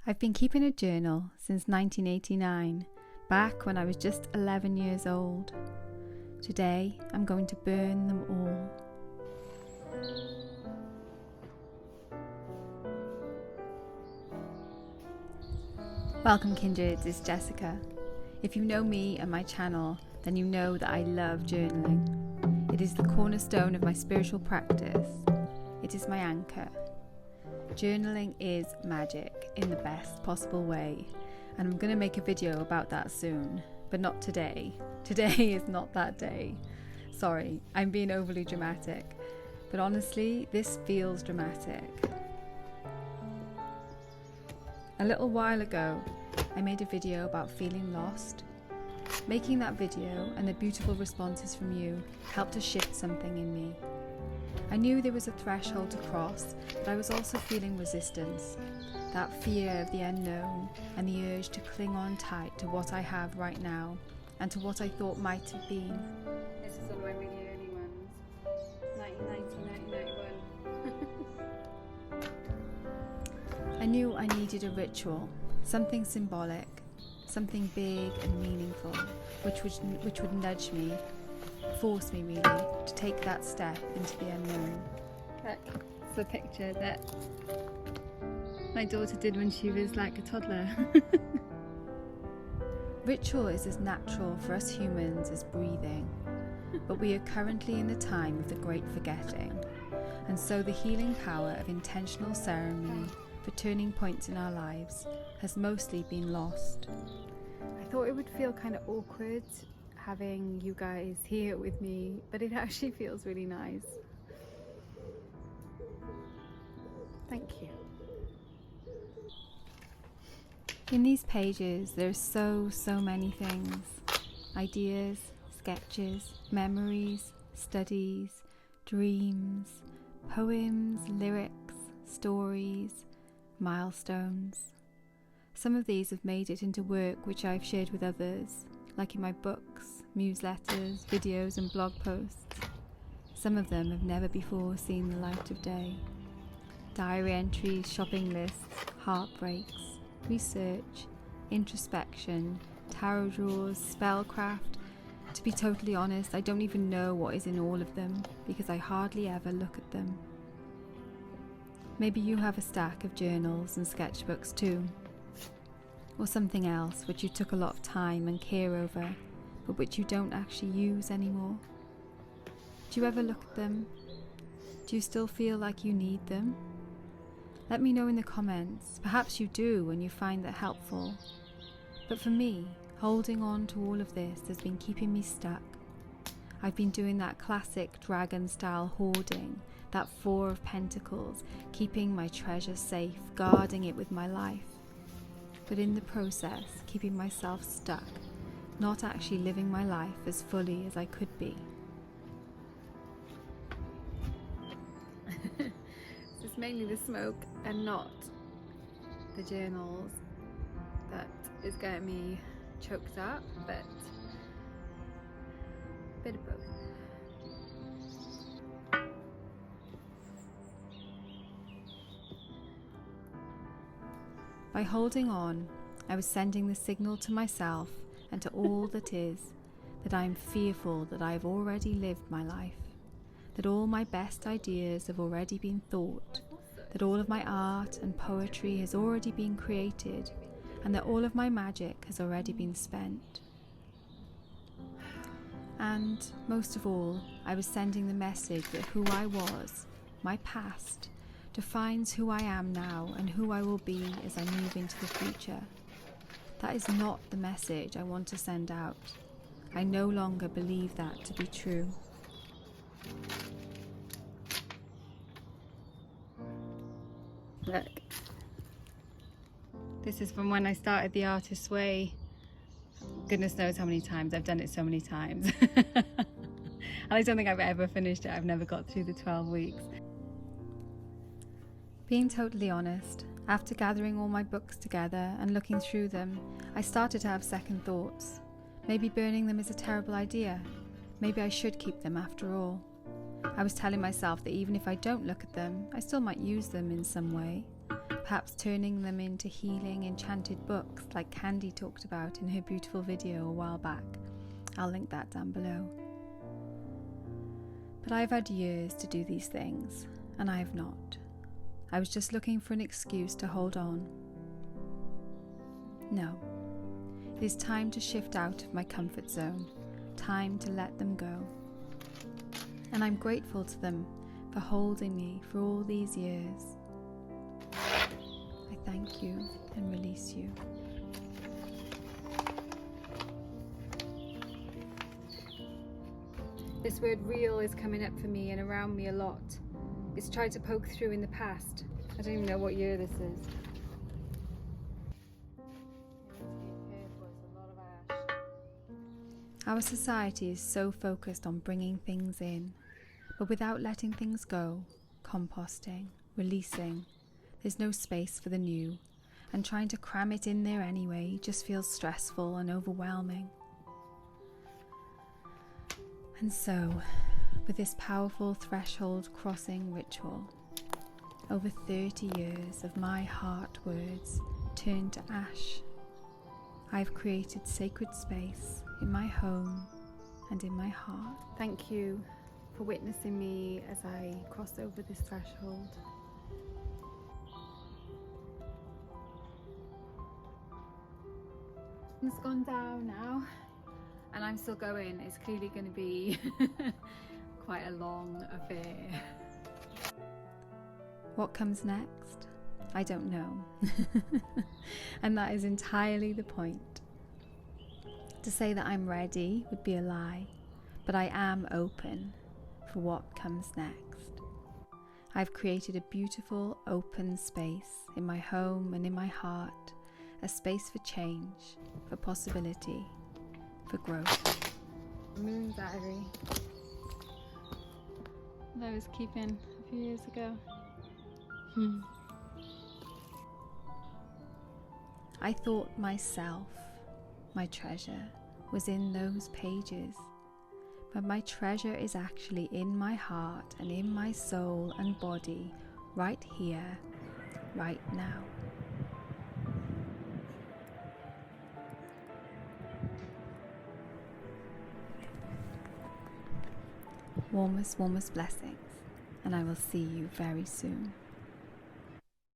I've been keeping a journal since 1989, back when I was just 11 years old. Today, I'm going to burn them all. Welcome kindreds, it's Jessica. If you know me and my channel, then you know that I love journaling. It is the cornerstone of my spiritual practice. It is my anchor. Journaling is magic in the best possible way, and I'm going to make a video about that soon, but not today. Today is not that day. Sorry, I'm being overly dramatic, but honestly, this feels dramatic. A little while ago, I made a video about feeling lost. Making that video and the beautiful responses from you helped to shift something in me. I knew there was a threshold to cross, but I was also feeling resistance, that fear of the unknown and the urge to cling on tight to what I have right now and to what I thought might have been. This is one of my really early ones, 1990, 1991. I knew I needed a ritual, something symbolic, something big and meaningful, which would nudge me, force me really, to take that step into the unknown. It's the picture that my daughter did when she was like a toddler. Ritual is as natural for us humans as breathing, but we are currently in the time of the great forgetting, and so the healing power of intentional ceremony for turning points in our lives has mostly been lost. I thought it would feel kind of awkward having you guys here with me, but it actually feels really nice. Thank you. In these pages, there's so many things. Ideas, sketches, memories, studies, dreams, poems, lyrics, stories, milestones. Some of these have made it into work which I've shared with others, like in my books, newsletters, videos and blog posts. Some of them have never before seen the light of day. Diary entries, shopping lists, heartbreaks, research, introspection, tarot drawers, spellcraft. To be totally honest, I don't even know what is in all of them because I hardly ever look at them. Maybe you have a stack of journals and sketchbooks too, or something else which you took a lot of time and care over, but which you don't actually use anymore. Do you ever look at them? Do you still feel like you need them? Let me know in the comments. Perhaps you do and you find that helpful. But for me, holding on to all of this has been keeping me stuck. I've been doing that classic dragon-style hoarding, that Four of Pentacles, keeping my treasure safe, guarding it with my life. But in the process, keeping myself stuck, not actually living my life as fully as I could be. It's mainly the smoke and not the journals that is getting me choked up, but a bit of both. By holding on, I was sending the signal to myself and to all that is, that I am fearful that I have already lived my life, that all my best ideas have already been thought, that all of my art and poetry has already been created, and that all of my magic has already been spent. And, most of all, I was sending the message that who I was, my past, defines who I am now and who I will be as I move into the future. That is not the message I want to send out. I no longer believe that to be true. Look, this is from when I started the Artist's Way. Goodness knows how many times. I've done it so many times. And I don't think I've ever finished it. I've never got through the 12 weeks. Being totally honest, after gathering all my books together and looking through them, I started to have second thoughts. Maybe burning them is a terrible idea. Maybe I should keep them after all. I was telling myself that even if I don't look at them, I still might use them in some way. perhaps turning them into healing enchanted books like Candy talked about in her beautiful video a while back. I'll link that down below. But I've had years to do these things, and I have not. I was just looking for an excuse to hold on. No, it is time to shift out of my comfort zone, time to let them go. And I'm grateful to them for holding me for all these years. I thank you and release you. This word real is coming up for me and around me a lot. It's tried to poke through in the past. I don't even know what year this is. Our society is so focused on bringing things in, but without letting things go, composting, releasing, there's no space for the new, and trying to cram it in there anyway just feels stressful and overwhelming. And so, with this powerful threshold crossing ritual, over 30 years of my heart words turned to ash, I've created sacred space in my home and in my heart. Thank you for witnessing me as I cross over this threshold. It's gone down now, and I'm still going. It's clearly going to be quite a long affair. What comes next? I don't know. And that is entirely the point. To say that I'm ready would be a lie, but I am open for what comes next. I've created a beautiful open space in my home and in my heart, a space for change, for possibility, for growth. Moon diary that I was keeping a few years ago. I thought myself, my treasure, was in those pages, but my treasure is actually in my heart and in my soul and body, right here, right now. Warmest blessings, and I will see you very soon.